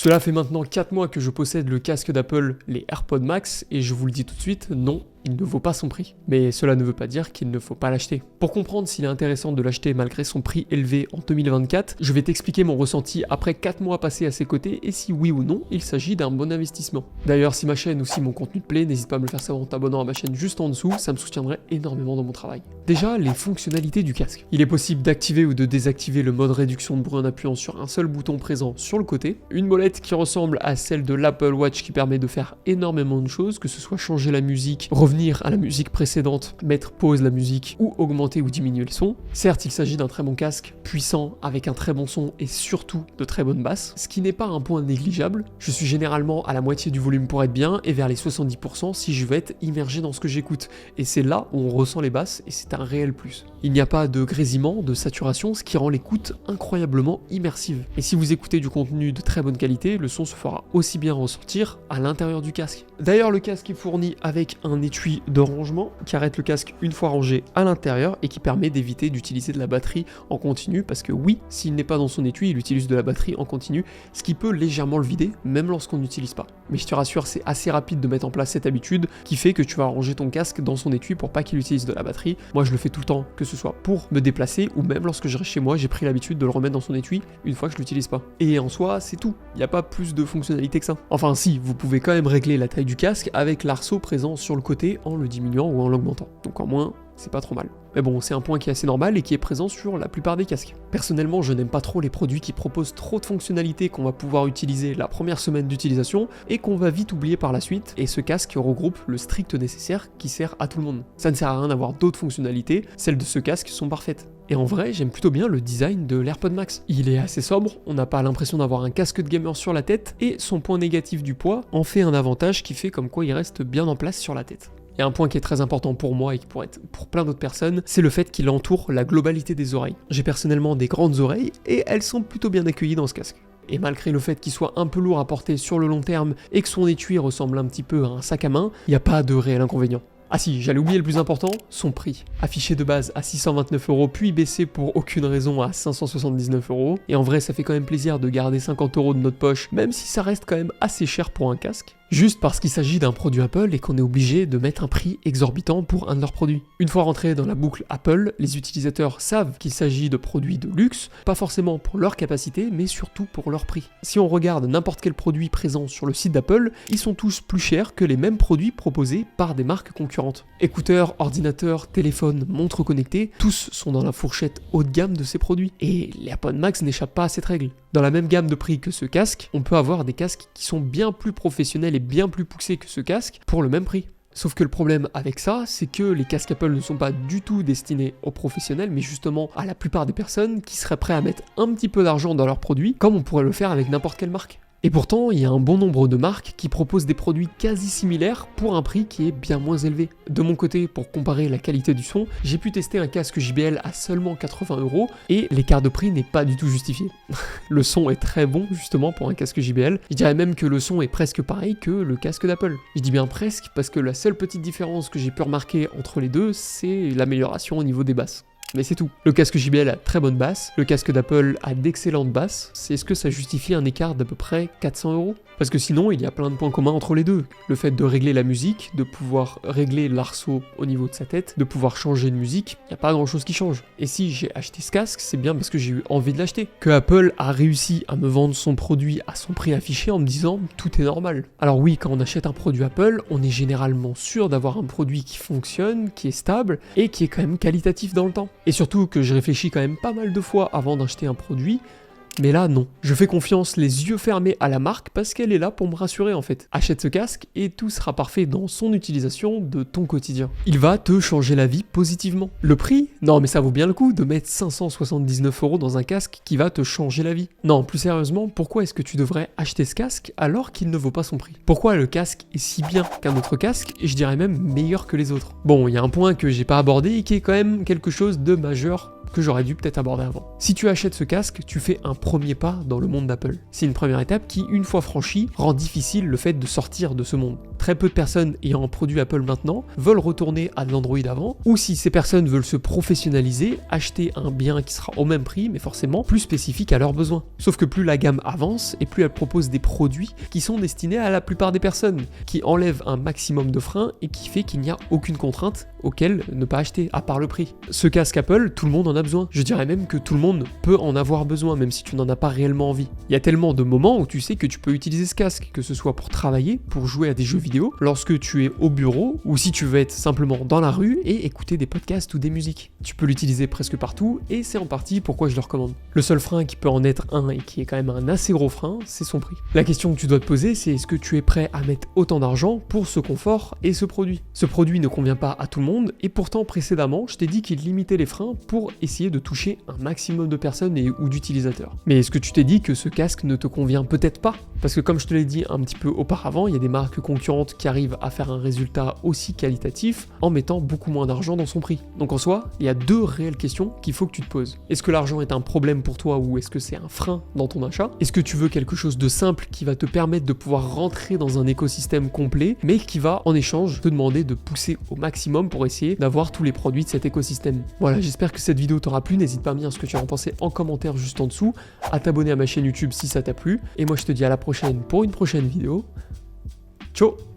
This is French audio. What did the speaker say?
Cela fait maintenant 4 mois que je possède le casque d'Apple, les AirPods Max, et je vous le dis tout de suite, non, il ne vaut pas son prix. Mais cela ne veut pas dire qu'il ne faut pas l'acheter. Pour comprendre s'il est intéressant de l'acheter malgré son prix élevé en 2024, je vais t'expliquer mon ressenti après 4 mois passés à ses côtés et si oui ou non, il s'agit d'un bon investissement. D'ailleurs, si ma chaîne ou si mon contenu te plaît, n'hésite pas à me le faire savoir en t'abonnant à ma chaîne juste en dessous, ça me soutiendrait énormément dans mon travail. Déjà, les fonctionnalités du casque. Il est possible d'activer ou de désactiver le mode réduction de bruit en appuyant sur un seul bouton présent sur le côté, une molette qui ressemble à celle de l'Apple Watch qui permet de faire énormément de choses, que ce soit changer la musique, revenir à la musique précédente, mettre pause la musique ou augmenter ou diminuer le son. Certes, il s'agit d'un très bon casque, puissant, avec un très bon son et surtout de très bonnes basses, ce qui n'est pas un point négligeable. Je suis généralement à la moitié du volume pour être bien et vers les 70% si je veux être immergé dans ce que j'écoute. Et c'est là où on ressent les basses et c'est un réel plus. Il n'y a pas de grésillement, de saturation, ce qui rend l'écoute incroyablement immersive. Et si vous écoutez du contenu de très bonne qualité, le son se fera aussi bien ressortir à l'intérieur du casque. D'ailleurs, le casque est fourni avec un étui de rangement qui arrête le casque une fois rangé à l'intérieur et qui permet d'éviter d'utiliser de la batterie en continu parce que oui, s'il n'est pas dans son étui, il utilise de la batterie en continu, ce qui peut légèrement le vider, même lorsqu'on n'utilise pas. Mais je te rassure, c'est assez rapide de mettre en place cette habitude qui fait que tu vas ranger ton casque dans son étui pour pas qu'il utilise de la batterie. Moi, je le fais tout le temps, que ce soit pour me déplacer ou même lorsque je reste chez moi, j'ai pris l'habitude de le remettre dans son étui une fois que je l'utilise pas. Et en soi, c'est tout. Il n'y a pas plus de fonctionnalité que ça. Enfin si, vous pouvez quand même régler la taille du casque avec l'arceau présent sur le côté en le diminuant ou en l'augmentant. Donc en moins, c'est pas trop mal. Mais bon, c'est un point qui est assez normal et qui est présent sur la plupart des casques. Personnellement, je n'aime pas trop les produits qui proposent trop de fonctionnalités qu'on va pouvoir utiliser la première semaine d'utilisation et qu'on va vite oublier par la suite, et ce casque regroupe le strict nécessaire qui sert à tout le monde. Ça ne sert à rien d'avoir d'autres fonctionnalités, celles de ce casque sont parfaites. Et en vrai, j'aime plutôt bien le design de l'AirPod Max. Il est assez sobre, on n'a pas l'impression d'avoir un casque de gamer sur la tête, et son point négatif du poids en fait un avantage qui fait comme quoi il reste bien en place sur la tête. Il y a un point qui est très important pour moi et qui pourrait être pour plein d'autres personnes, c'est le fait qu'il entoure la globalité des oreilles. J'ai personnellement des grandes oreilles et elles sont plutôt bien accueillies dans ce casque. Et malgré le fait qu'il soit un peu lourd à porter sur le long terme et que son étui ressemble un petit peu à un sac à main, il n'y a pas de réel inconvénient. Ah si, j'allais oublier le plus important, son prix. Affiché de base à 629€, puis baissé pour aucune raison à 579€. Et en vrai, ça fait quand même plaisir de garder 50€ de notre poche, même si ça reste quand même assez cher pour un casque. Juste parce qu'il s'agit d'un produit Apple et qu'on est obligé de mettre un prix exorbitant pour un de leurs produits. Une fois rentrés dans la boucle Apple, les utilisateurs savent qu'il s'agit de produits de luxe, pas forcément pour leur capacité, mais surtout pour leur prix. Si on regarde n'importe quel produit présent sur le site d'Apple, ils sont tous plus chers que les mêmes produits proposés par des marques concurrentes. Écouteurs, ordinateurs, téléphones, montres connectées, tous sont dans la fourchette haut de gamme de ces produits. Et les AirPods Max n'échappent pas à cette règle. Dans la même gamme de prix que ce casque, on peut avoir des casques qui sont bien plus professionnels et bien plus poussés que ce casque pour le même prix. Sauf que le problème avec ça, c'est que les casques Apple ne sont pas du tout destinés aux professionnels, mais justement à la plupart des personnes qui seraient prêts à mettre un petit peu d'argent dans leurs produits, comme on pourrait le faire avec n'importe quelle marque. Et pourtant, il y a un bon nombre de marques qui proposent des produits quasi similaires pour un prix qui est bien moins élevé. De mon côté, pour comparer la qualité du son, j'ai pu tester un casque JBL à seulement 80€ et l'écart de prix n'est pas du tout justifié. Le son est très bon justement pour un casque JBL, je dirais même que le son est presque pareil que le casque d'Apple. Je dis bien presque parce que la seule petite différence que j'ai pu remarquer entre les deux, c'est l'amélioration au niveau des basses. Mais c'est tout. Le casque JBL a très bonne basse, le casque d'Apple a d'excellentes basses. C'est ce que ça justifie un écart d'à peu près 400€? Parce que sinon, il y a plein de points communs entre les deux. Le fait de régler la musique, de pouvoir régler l'arceau au niveau de sa tête, de pouvoir changer de musique, il n'y a pas grand chose qui change. Et si j'ai acheté ce casque, c'est bien parce que j'ai eu envie de l'acheter. Que Apple a réussi à me vendre son produit à son prix affiché en me disant tout est normal. Alors oui, quand on achète un produit Apple, on est généralement sûr d'avoir un produit qui fonctionne, qui est stable et qui est quand même qualitatif dans le temps. Et surtout que je réfléchis quand même pas mal de fois avant d'acheter un produit, mais là non. Je fais confiance les yeux fermés à la marque parce qu'elle est là pour me rassurer en fait. Achète ce casque et tout sera parfait dans son utilisation de ton quotidien. Il va te changer la vie positivement. Le prix? Non mais ça vaut bien le coup de mettre 579€ dans un casque qui va te changer la vie. Non, plus sérieusement, pourquoi est-ce que tu devrais acheter ce casque alors qu'il ne vaut pas son prix? Pourquoi le casque est si bien qu'un autre casque et je dirais même meilleur que les autres? Bon, il y a un point que j'ai pas abordé et qui est quand même quelque chose de majeur que j'aurais dû peut-être aborder avant. Si tu achètes ce casque, tu fais un premier pas dans le monde d'Apple. C'est une première étape qui, une fois franchie, rend difficile le fait de sortir de ce monde. très peu de personnes ayant un produit Apple maintenant veulent retourner à de l'Android avant, ou si ces personnes veulent se professionnaliser, acheter un bien qui sera au même prix, mais forcément plus spécifique à leurs besoins. Sauf que plus la gamme avance, et plus elle propose des produits qui sont destinés à la plupart des personnes, qui enlèvent un maximum de freins et qui fait qu'il n'y a aucune contrainte auquel ne pas acheter, à part le prix. Ce casque Apple, tout le monde en a besoin. Je dirais même que tout le monde peut en avoir besoin, même si tu n'en as pas réellement envie. Il y a tellement de moments où tu sais que tu peux utiliser ce casque, que ce soit pour travailler, pour jouer à des jeux vidéo, lorsque tu es au bureau, ou si tu veux être simplement dans la rue et écouter des podcasts ou des musiques. Tu peux l'utiliser presque partout, et c'est en partie pourquoi je le recommande. Le seul frein qui peut en être un, et qui est quand même un assez gros frein, c'est son prix. La question que tu dois te poser, c'est est-ce que tu es prêt à mettre autant d'argent pour ce confort et ce produit? Ce produit ne convient pas à tout le monde, et pourtant précédemment, je t'ai dit qu'il limitait les freins pour essayer de toucher un maximum de personnes ou d'utilisateurs. Mais est-ce que tu t'es dit que ce casque ne te convient peut-être pas? Parce que comme je te l'ai dit un petit peu auparavant, il y a des marques concurrentes qui arrivent à faire un résultat aussi qualitatif en mettant beaucoup moins d'argent dans son prix. Donc en soi, il y a deux réelles questions qu'il faut que tu te poses. Est-ce que l'argent est un problème pour toi ou est-ce que c'est un frein dans ton achat? Est-ce que tu veux quelque chose de simple qui va te permettre de pouvoir rentrer dans un écosystème complet, mais qui va en échange te demander de pousser au maximum pour essayer d'avoir tous les produits de cet écosystème? Voilà, j'espère que cette vidéo t'aura plu. N'hésite pas à me dire ce que tu en pensais en commentaire juste en dessous, à t'abonner à ma chaîne YouTube si ça t'a plu, et moi je te dis à la prochaine pour une prochaine vidéo. Ciao!